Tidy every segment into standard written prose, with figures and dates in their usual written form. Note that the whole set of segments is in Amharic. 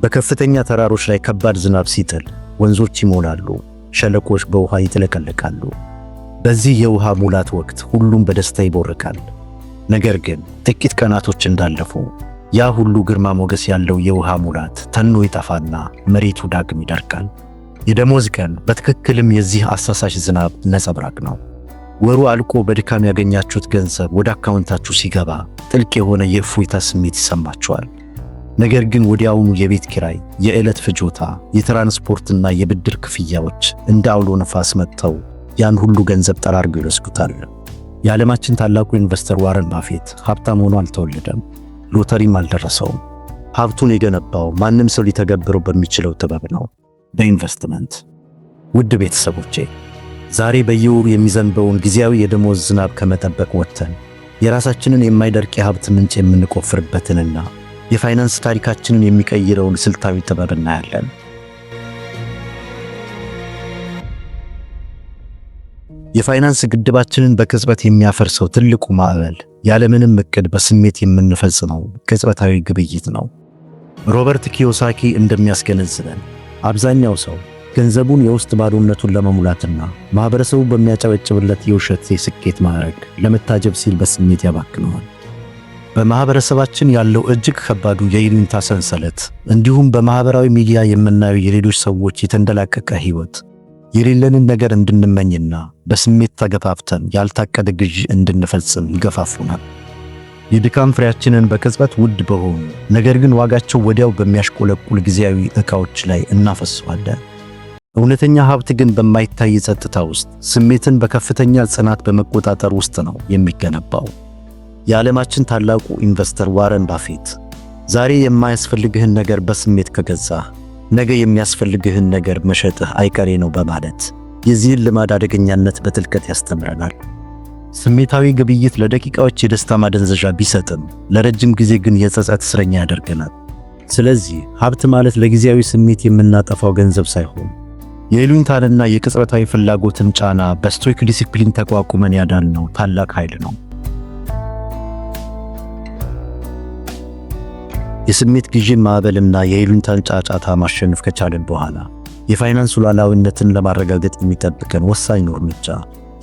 በከፍተኛ ተራሮች ላይ ከባድ ዝናብ ሲጥል ወንዞች ይሞላሉ፣ ሸለቆች በውሃ ይጥለቀለቃሉ። በዚህ የውሃ ሙላት ወቅት ሁሉም በደስታ ይቦርቃል። ነገር ግን ጥቂት ቀናቶች እንዳለፉ ያ ሁሉ ግርማ ሞገስ ያለው የውሃ ሙላት ተኖ ይጠፋና መሬቱ ዳግም ይደርቃል። የደሞዝ ቀን በትክክልም የዚህ አሳሳሽ ዝናብ ነጸብራቅ ነው። ወሩ አልቆ በድካም ያገኛችሁት ገንዘብ ወደ አካውንታችሁ ሲገባ ጥልቅ የሆነ የእፎይታ ስሜት ይሰማችኋል። ነገር ግን ወዲያውኑ የቤት ኪራይ፣ የዕለት ፍጆታ፣ የትራንስፖርትና የብድር ክፍያዎች እንደ አውሎ ነፋስ መጥተው ያን ሁሉ ገንዘብ ጠራርገው ይወስዱታል። የዓለማችን ታላቁ ኢንቨስተር ዋረን ባፌት ሀብታም ሆኖ አልተወለደም፣ ሎተሪም አልደረሰውም። ሀብቱን የገነባው ማንም ሰው ሊተገብረው በሚችለው ጥበብ ነው፣ በኢንቨስትመንት። ውድ ቤተሰቦቼ ዛሬ በየወሩ የሚዘንበውን ጊዜያዊ የደሞዝ ዝናብ ከመጠበቅ ወጥተን የራሳችንን የማይደርቅ የሀብት ምንጭ የምንቆፍርበትንና የፋይናንስ ታሪካችንን የሚቀይረውን ስልታዊ ጥበብ እናያለን። የፋይናንስ ግድባችንን በቅጽበት የሚያፈርሰው ትልቁ ማዕበል ያለምንም እቅድ በስሜት የምንፈጽመው ቅጽበታዊ ግብይት ነው። ሮበርት ኪዮሳኪ እንደሚያስገነዝበን አብዛኛው ሰው ገንዘቡን የውስጥ ባዶነቱን ለመሙላትና ማህበረሰቡ በሚያጨበጭብለት የውሸት የስኬት ማዕረግ ለመታጀብ ሲል በስሜት ያባክነዋል። በማህበረሰባችን ያለው እጅግ ከባዱ የይሉኝታ ሰንሰለት እንዲሁም በማህበራዊ ሚዲያ የምናየው የሌሎች ሰዎች የተንደላቀቀ ህይወት የሌለንን ነገር እንድንመኝና በስሜት ተገፋፍተን ያልታቀደ ግዢ እንድንፈጽም ይገፋፉናል። የድካም ፍሬያችንን በቅጽበት ውድ በሆኑ ነገር ግን ዋጋቸው ወዲያው በሚያሽቆለቁል ጊዜያዊ ዕቃዎች ላይ እናፈስዋለን። እውነተኛ ሀብት ግን በማይታይ ጸጥታ ውስጥ ስሜትን በከፍተኛ ጽናት በመቆጣጠር ውስጥ ነው የሚገነባው። የዓለማችን ታላቁ ኢንቨስተር ዋረን ባፌት ዛሬ የማያስፈልግህን ነገር በስሜት ከገዛህ ነገ የሚያስፈልግህን ነገር መሸጥህ አይቀሬ ነው በማለት የዚህን ልማድ አደገኛነት በጥልቀት ያስተምረናል። ስሜታዊ ግብይት ለደቂቃዎች የደስታ ማደንዘዣ ቢሰጥም ለረጅም ጊዜ ግን የጸጸት እስረኛ ያደርገናል። ስለዚህ ሀብት ማለት ለጊዜያዊ ስሜት የምናጠፋው ገንዘብ ሳይሆን የይሉኝታንና የቅጽበታዊ ፍላጎትን ጫና በስቶይክ ዲሲፕሊን ተቋቁመን ያዳነው ታላቅ ኃይል ነው። የስሜት ግዢን ማዕበልና የይሉኝታን ጫጫታ ማሸነፍ ከቻለን በኋላ የፋይናንስ ሉዓላዊነትን ለማረጋገጥ የሚጠብቀን ወሳኝ እርምጃ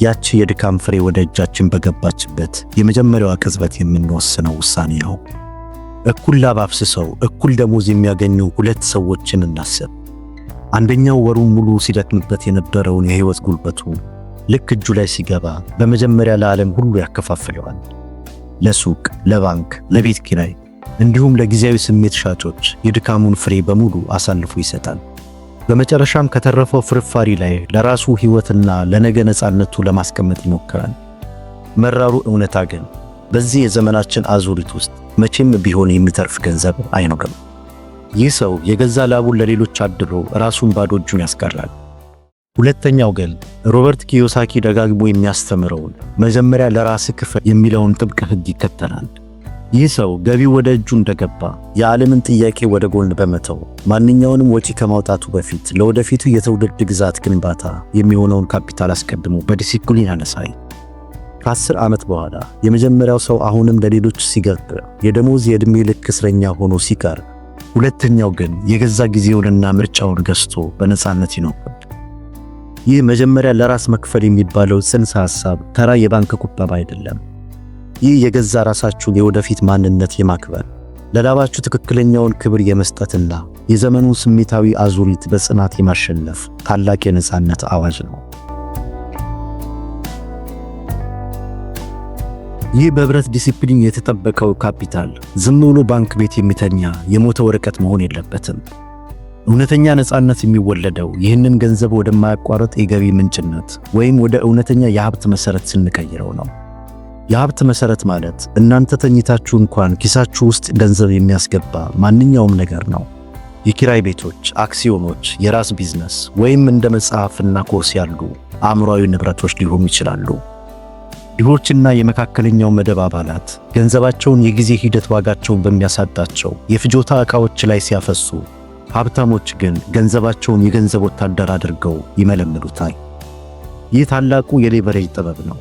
ያቺ የድካም ፍሬ ወደ እጃችን በገባችበት የመጀመሪያዋ ቅጽበት የምንወስነው ውሳኔ ነው። እኩል ላብ አፍስሰው እኩል ደሞዝ የሚያገኙ ሁለት ሰዎችን እናስብ። አንደኛው ወሩን ሙሉ ሲደክምበት የነበረውን የህይወት ጉልበቱ ልክ እጁ ላይ ሲገባ በመጀመሪያ ለዓለም ሁሉ ያከፋፍለዋል። ለሱቅ፣ ለባንክ፣ ለቤት ኪራይ እንዲሁም ለጊዜያዊ ስሜት ሻጮች የድካሙን ፍሬ በሙሉ አሳልፎ ይሰጣል። በመጨረሻም ከተረፈው ፍርፋሪ ላይ ለራሱ ህይወትና ለነገ ነፃነቱ ለማስቀመጥ ይሞክራል። መራሩ እውነታ ግን በዚህ የዘመናችን አዙሪት ውስጥ መቼም ቢሆን የሚተርፍ ገንዘብ አይኖርም። ይህ ሰው የገዛ ላቡን ለሌሎች አድሮ ራሱን ባዶ እጁን ያስቀራል። ሁለተኛው ግን ሮበርት ኪዮሳኪ ደጋግሞ የሚያስተምረውን መጀመሪያ ለራስህ ክፈል የሚለውን ጥብቅ ህግ ይከተላል። ይህ ሰው ገቢው ወደ እጁ እንደገባ የዓለምን ጥያቄ ወደ ጎን በመተው ማንኛውንም ወጪ ከማውጣቱ በፊት ለወደፊቱ የትውልድ ግዛት ግንባታ የሚሆነውን ካፒታል አስቀድሞ በዲሲፕሊን ያነሳል። ከ10 ዓመት በኋላ የመጀመሪያው ሰው አሁንም ለሌሎች ሲገብር የደሞዝ የዕድሜ ልክ እስረኛ ሆኖ ሲቀር፣ ሁለተኛው ግን የገዛ ጊዜውንና ምርጫውን ገዝቶ በነፃነት ይኖራል። ይህ መጀመሪያ ለራስ መክፈል የሚባለው ጽንሰ ሐሳብ ተራ የባንክ ቁጠባ አይደለም። ይህ የገዛ ራሳችሁን የወደፊት ማንነት የማክበር ለላባችሁ ትክክለኛውን ክብር የመስጠትና የዘመኑን ስሜታዊ አዙሪት በጽናት የማሸነፍ ታላቅ የነፃነት አዋጅ ነው። ይህ በብረት ዲሲፕሊን የተጠበቀው ካፒታል ዝም ብሎ ባንክ ቤት የሚተኛ የሞተ ወረቀት መሆን የለበትም። እውነተኛ ነፃነት የሚወለደው ይህንን ገንዘብ ወደማያቋርጥ የገቢ ምንጭነት ወይም ወደ እውነተኛ የሀብት መሰረት ስንቀይረው ነው። የሀብት መሰረት ማለት እናንተ ተኝታችሁ እንኳን ኪሳችሁ ውስጥ ገንዘብ የሚያስገባ ማንኛውም ነገር ነው። የኪራይ ቤቶች፣ አክሲዮኖች፣ የራስ ቢዝነስ ወይም እንደ መጽሐፍና ኮርስ ያሉ አእምሯዊ ንብረቶች ሊሆኑ ይችላሉ። ድሆችና የመካከለኛው መደብ አባላት ገንዘባቸውን የጊዜ ሂደት ዋጋቸውን በሚያሳጣቸው የፍጆታ ዕቃዎች ላይ ሲያፈሱ፣ ሀብታሞች ግን ገንዘባቸውን የገንዘብ ወታደር አድርገው ይመለምሉታል። ይህ ታላቁ የሌቨሬጅ ጥበብ ነው።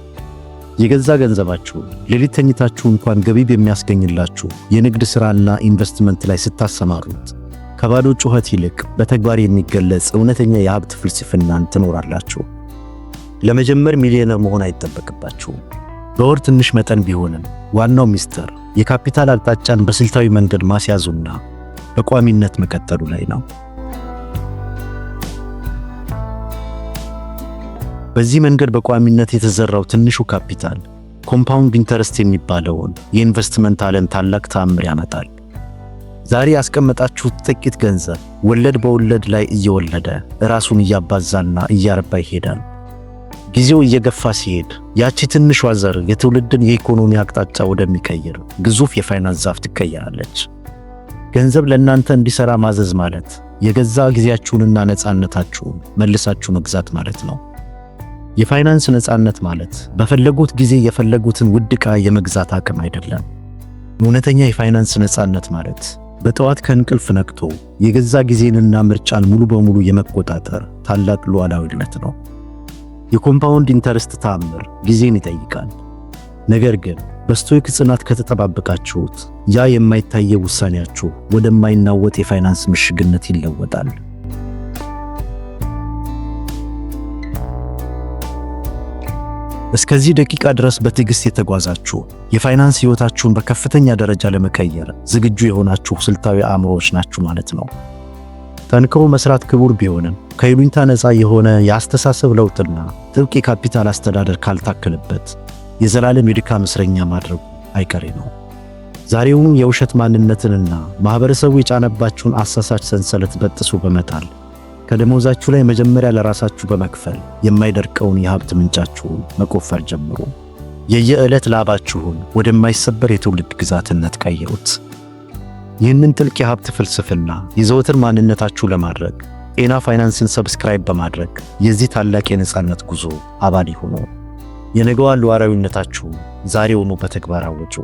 የገዛ ገንዘባችሁ ሌሊት ተኝታችሁ እንኳን ገቢ የሚያስገኝላችሁ የንግድ ሥራና ኢንቨስትመንት ላይ ስታሰማሩት ከባዶ ጩኸት ይልቅ በተግባር የሚገለጽ እውነተኛ የሀብት ፍልስፍናን ትኖራላችሁ። ለመጀመር ሚሊዮነር መሆን አይጠበቅባችሁም። በወር ትንሽ መጠን ቢሆንም ዋናው ሚስጥር የካፒታል አቅጣጫን በስልታዊ መንገድ ማስያዙና በቋሚነት መቀጠሉ ላይ ነው። በዚህ መንገድ በቋሚነት የተዘራው ትንሹ ካፒታል ኮምፓውንድ ኢንተረስት የሚባለውን የኢንቨስትመንት ዓለም ታላቅ ተአምር ያመጣል። ዛሬ ያስቀመጣችሁት ጥቂት ገንዘብ ወለድ በወለድ ላይ እየወለደ ራሱን እያባዛና እያረባ ይሄዳል። ጊዜው እየገፋ ሲሄድ ያቺ ትንሿ ዘር የትውልድን የኢኮኖሚ አቅጣጫ ወደሚቀይር ግዙፍ የፋይናንስ ዛፍ ትቀየራለች። ገንዘብ ለእናንተ እንዲሰራ ማዘዝ ማለት የገዛ ጊዜያችሁንና ነፃነታችሁን መልሳችሁ መግዛት ማለት ነው። የፋይናንስ ነፃነት ማለት በፈለጉት ጊዜ የፈለጉትን ውድ ዕቃ የመግዛት አቅም አይደለም። እውነተኛ የፋይናንስ ነፃነት ማለት በጠዋት ከእንቅልፍ ነቅቶ የገዛ ጊዜንና ምርጫን ሙሉ በሙሉ የመቆጣጠር ታላቅ ሉዓላዊነት ነው። የኮምፓውንድ ኢንተረስት ተአምር ጊዜን ይጠይቃል። ነገር ግን በስቶይክ ጽናት ከተጠባበቃችሁት ያ የማይታየው ውሳኔያችሁ ወደማይናወጥ የፋይናንስ ምሽግነት ይለወጣል። እስከዚህ ደቂቃ ድረስ በትዕግስት የተጓዛችሁ የፋይናንስ ሕይወታችሁን በከፍተኛ ደረጃ ለመቀየር ዝግጁ የሆናችሁ ስልታዊ አእምሮዎች ናችሁ ማለት ነው። ጠንክሮ መስራት ክቡር ቢሆንም ከይሉኝታ ነፃ የሆነ የአስተሳሰብ ለውጥና ጥብቅ የካፒታል አስተዳደር ካልታከለበት የዘላለም የድካም እስረኛ ማድረጉ አይቀሬ ነው። ዛሬውኑ የውሸት ማንነትንና ማህበረሰቡ የጫነባችሁን አሳሳች ሰንሰለት በጥሱ በመጣል ከደሞዛችሁ ላይ መጀመሪያ ለራሳችሁ በመክፈል የማይደርቀውን የሀብት ምንጫችሁን መቆፈር ጀምሩ። የየዕለት ላባችሁን ወደማይሰበር የትውልድ ግዛትነት ቀይሩት። ይህንን ጥልቅ የሀብት ፍልስፍና የዘወትር ማንነታችሁ ለማድረግ ጤና ፋይናንስን ሰብስክራይብ በማድረግ የዚህ ታላቅ የነፃነት ጉዞ አባል ይሁኑ። የነገዋን ሉዓላዊነታችሁ ዛሬውኑ በተግባር አውጁ።